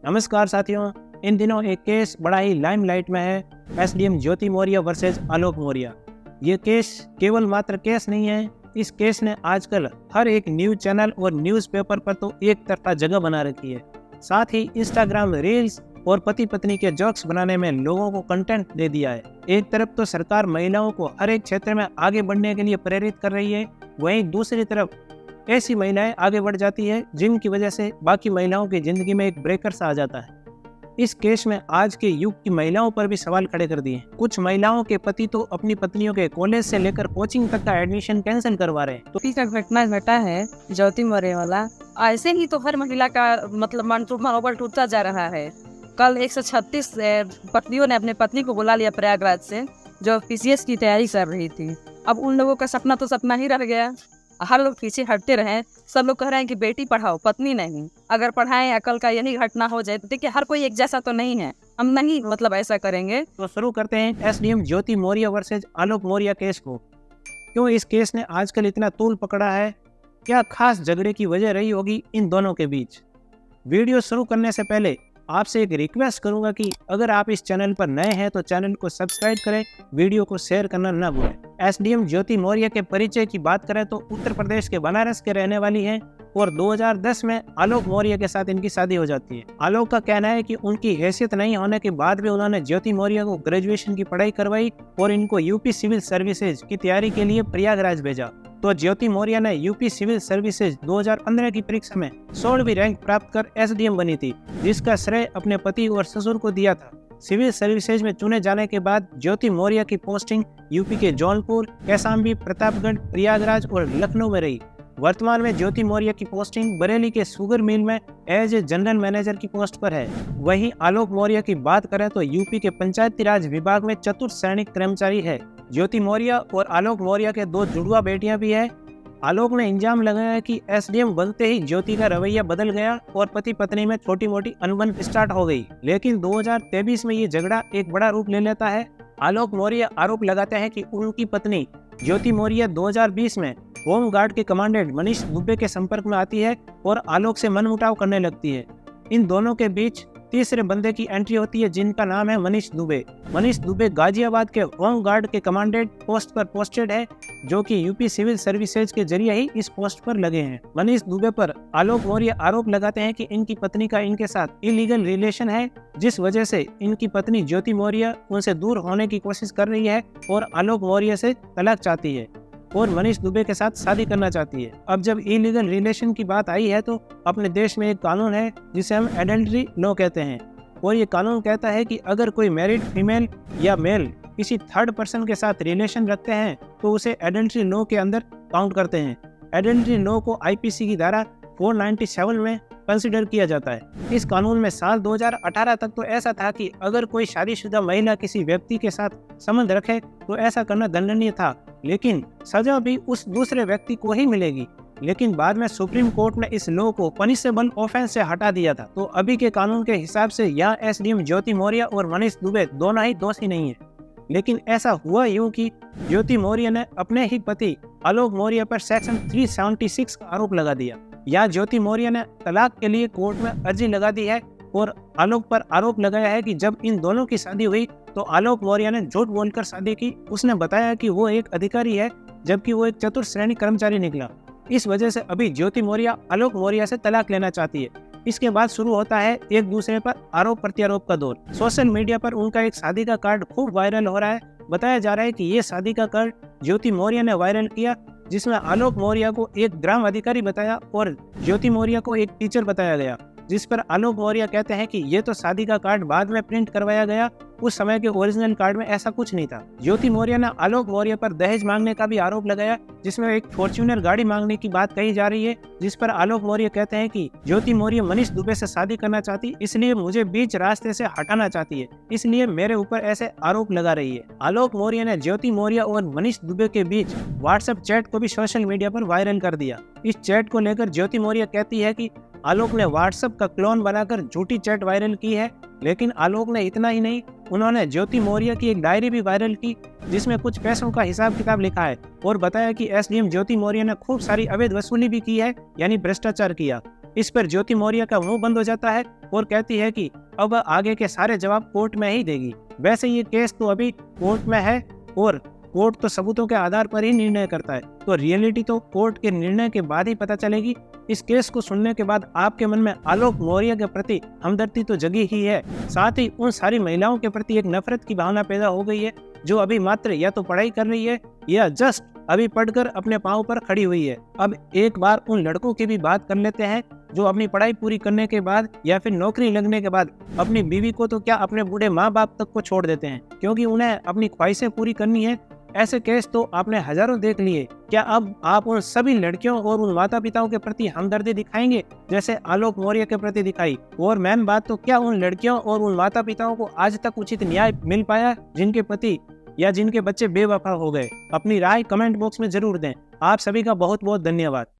नमस्कार साथियों, इन दिनों एक केस बड़ा ही लाइमलाइट में है। एसडीएम ज्योति मौर्य वर्सेस आलोक मौर्य। ये केस केवल मात्र केस नहीं है, इस केस ने आजकल हर एक न्यूज चैनल और न्यूज़पेपर पर तो एक तरफा जगह बना रखी है। साथ ही इंस्टाग्राम रील्स और पति पत्नी के जोक्स बनाने में लोगों को कंटेंट दे दिया है। एक तरफ तो सरकार महिलाओं को हर एक क्षेत्र में आगे बढ़ने के लिए प्रेरित कर रही है, वहीं दूसरी तरफ ऐसी महिलाएं आगे बढ़ जाती है जिनकी वजह से बाकी महिलाओं की जिंदगी में एक ब्रेकर सा आ जाता है। इस केस में आज के युग की महिलाओं पर भी सवाल खड़े कर दिए। कुछ महिलाओं के पति तो अपनी पत्नियों के कॉलेज से लेकर कोचिंग तक का एडमिशन कैंसिल करवा रहे हैं। तो का घटना घटा है ज्योति मौर्य वाला। ऐसे ही तो हर महिला का मनोबल टूटता जा रहा है। कल 136 पत्नियों ने अपने पत्नी को बुला लिया प्रयागराज से, जो पीसीएस की तैयारी कर रही थी। अब उन लोगों का सपना तो सपना ही रह गया। हर लोग पीछे हटते रहे। सब लोग कह रहे हैं कि बेटी पढ़ाओ, पत्नी नहीं। अगर पढ़ाएं, अकल का यही घटना हो जाए तो देखिए, हर कोई एक जैसा तो नहीं है। हम नहीं ऐसा करेंगे। तो शुरू करते हैं एसडीएम ज्योति मौर्य वर्सेज आलोक मौर्य केस को। क्यों इस केस ने आजकल इतना तूल पकड़ा है? क्या खास झगड़े की वजह रही होगी इन दोनों के बीच? वीडियो शुरू करने से पहले आपसे एक रिक्वेस्ट करूंगा कि अगर आप इस चैनल पर नए हैं तो चैनल को सब्सक्राइब करें, वीडियो को शेयर करना ना भूलें। एसडीएम ज्योति मौर्य के परिचय की बात करें तो उत्तर प्रदेश के बनारस के रहने वाली हैं और 2010 में आलोक मौर्य के साथ इनकी शादी हो जाती है। आलोक का कहना है कि उनकी हैसियत नहीं होने के बाद भी उन्होंने ज्योति मौर्य को ग्रेजुएशन की पढ़ाई करवाई और इनको यूपी सिविल सर्विसेज की तैयारी के लिए प्रयागराज भेजा। तो ज्योति मौर्य ने यूपी सिविल सर्विसेज 2015 की परीक्षा में 16वीं रैंक प्राप्त कर एसडीएम बनी थी, जिसका श्रेय अपने पति और ससुर को दिया था। सिविल सर्विसेज में चुने जाने के बाद ज्योति मौर्य की पोस्टिंग यूपी के जौनपुर, कौशाम्बी, प्रतापगढ़, प्रयागराज और लखनऊ में रही। वर्तमान में ज्योति मौर्य की पोस्टिंग बरेली के शुगर मिल में एज ए जनरल मैनेजर की पोस्ट पर है। वहीं आलोक मौर्य की बात करें तो यूपी के पंचायती राज विभाग में चतुर्थ श्रेणी कर्मचारी है। ज्योति मौर्य और आलोक मौर्य के दो जुड़वा बेटियां भी है। आलोक ने इल्जाम लगाया कि एसडीएम बनते ही ज्योति का रवैया बदल गया और पति पत्नी में छोटी मोटी अनबन स्टार्ट हो गई। लेकिन 2023 में ये झगड़ा एक बड़ा रूप ले लेता है। आलोक मौर्य आरोप लगाते हैं कि उनकी पत्नी ज्योति मौर्य 2020 में होम गार्ड के कमांडेंट मनीष दुबे के संपर्क में आती है और आलोक से मनमुटाव करने लगती है। इन दोनों के बीच तीसरे बंदे की एंट्री होती है, जिनका नाम है मनीष दुबे। मनीष दुबे गाजियाबाद के होम गार्ड के कमांडेंट पोस्ट पर पोस्टेड है, जो कि यूपी सिविल सर्विसेज के जरिए ही इस पोस्ट पर लगे हैं। मनीष दुबे पर आलोक मौर्य आरोप लगाते हैं कि इनकी पत्नी का इनके साथ इलीगल रिलेशन है, जिस वजह से इनकी पत्नी ज्योति मौर्य उनसे दूर होने की कोशिश कर रही है और आलोक मौर्य से तलाक चाहती है और मनीष दुबे के साथ शादी करना चाहती है। अब जब इलीगल रिलेशन की बात आई है तो अपने देश में एक कानून है जिसे हम एडल्ट्री लॉ कहते हैं, और ये कानून कहता है कि अगर कोई मैरिड फीमेल या मेल किसी थर्ड पर्सन के साथ रिलेशन रखते हैं तो उसे एडल्ट्री लॉ के अंदर काउंट करते हैं। एडल्ट्री लॉ को आईपीसी की धारा 497 में कंसिडर किया जाता है। इस कानून में साल 2018 तक तो ऐसा था कि अगर कोई शादीशुदा महिला किसी व्यक्ति के साथ संबंध रखे तो ऐसा करना दंडनीय था, लेकिन सजा भी उस दूसरे व्यक्ति को ही मिलेगी। लेकिन बाद में सुप्रीम कोर्ट ने इस लॉ को पनिशेबल ऑफेंस से हटा दिया था। तो अभी के कानून के हिसाब से यहाँ एसडीएम ज्योति मौर्य और मनीष दुबे दोनों ही दोषी नहीं है। लेकिन ऐसा हुआ यूं कि ज्योति मौर्य ने अपने ही पति आलोक मौर्य पर सेक्शन 376 का आरोप लगा दिया। यहाँ ज्योति मौर्य ने तलाक के लिए कोर्ट में अर्जी लगा दी है और आलोक पर आरोप लगाया है कि जब इन दोनों की शादी हुई तो आलोक मौर्य ने झूठ बोलकर शादी की। उसने बताया कि वो एक अधिकारी है, जबकि वो एक चतुर्थ श्रेणी कर्मचारी निकला। इस वजह से अभी ज्योति मौर्य आलोक मौर्य से तलाक लेना चाहती है। इसके बाद शुरू होता है एक दूसरे पर आरोप प्रत्यारोप का दौर। सोशल मीडिया पर उनका एक शादी का कार्ड खूब वायरल हो रहा है। बताया जा रहा है कि ये शादी का कार्ड ज्योति मौर्य ने वायरल किया, जिसमें आलोक मौर्य को एक ग्राम अधिकारी बताया और ज्योति मौर्य को एक टीचर बताया गया, जिस पर आलोक मौर्य कहते हैं कि ये तो शादी का कार्ड बाद में प्रिंट करवाया गया, उस समय के ओरिजिनल कार्ड में ऐसा कुछ नहीं था। ज्योति मौर्य ने आलोक मौर्य पर दहेज मांगने का भी आरोप लगाया, जिसमें एक फॉर्च्यूनर गाड़ी मांगने की बात कही जा रही है, जिस पर आलोक मौर्य कहते हैं कि ज्योति मौर्य मनीष दुबे से शादी करना चाहती, इसलिए मुझे बीच रास्ते से हटाना चाहती है, इसलिए मेरे ऊपर ऐसे आरोप लगा रही है। आलोक मौर्य ने ज्योति मौर्य और मनीष दुबे के बीच व्हाट्सएप चैट को भी सोशल मीडिया पर वायरल कर दिया। इस चैट को लेकर ज्योति मौर्य कहती है कि आलोक ने व्हाट्सएप का क्लोन बनाकर झूठी चैट वायरल की है। लेकिन आलोक ने इतना ही नहीं, उन्होंने ज्योति मौर्य की एक डायरी भी वायरल की, जिसमें कुछ पैसों का हिसाब किताब लिखा है और बताया कि एसडीएम ज्योति मौर्य ने खूब सारी अवैध वसूली भी की है, यानी भ्रष्टाचार किया। इस पर ज्योति मौर्य का मुंह बंद हो जाता है और कहती है कि अब आगे के सारे जवाब कोर्ट में ही देगी। वैसे ये केस तो अभी कोर्ट में है और कोर्ट तो सबूतों के आधार पर ही निर्णय करता है, तो रियलिटी तो कोर्ट के निर्णय के बाद ही पता चलेगी। इस केस को सुनने के बाद आपके मन में आलोक मौर्य के प्रति हमदर्दी तो जगी ही है, साथ ही उन सारी महिलाओं के प्रति एक नफरत की भावना पैदा हो गई है जो अभी मात्र या तो पढ़ाई कर रही है या जस्ट अभी पढ़कर अपने पांव पर खड़ी हुई है। अब एक बार उन लड़कों की भी बात कर लेते हैं जो अपनी पढ़ाई पूरी करने के बाद या फिर नौकरी लगने के बाद अपनी बीवी को तो क्या अपने बूढ़े माँ बाप तक को छोड़ देते हैं, क्योंकि उन्हें अपनी ख्वाहिशें पूरी करनी है। ऐसे केस तो आपने हजारों देख लिए। क्या अब आप उन सभी लड़कियों और उन माता पिताओं के प्रति हमदर्दी दिखाएंगे जैसे आलोक मौर्य के प्रति दिखाई? और मेन बात तो क्या उन लड़कियों और उन माता पिताओं को आज तक उचित न्याय मिल पाया जिनके पति या जिनके बच्चे बेवफा हो गए? अपनी राय कमेंट बॉक्स में जरूर दें। आप सभी का बहुत बहुत धन्यवाद।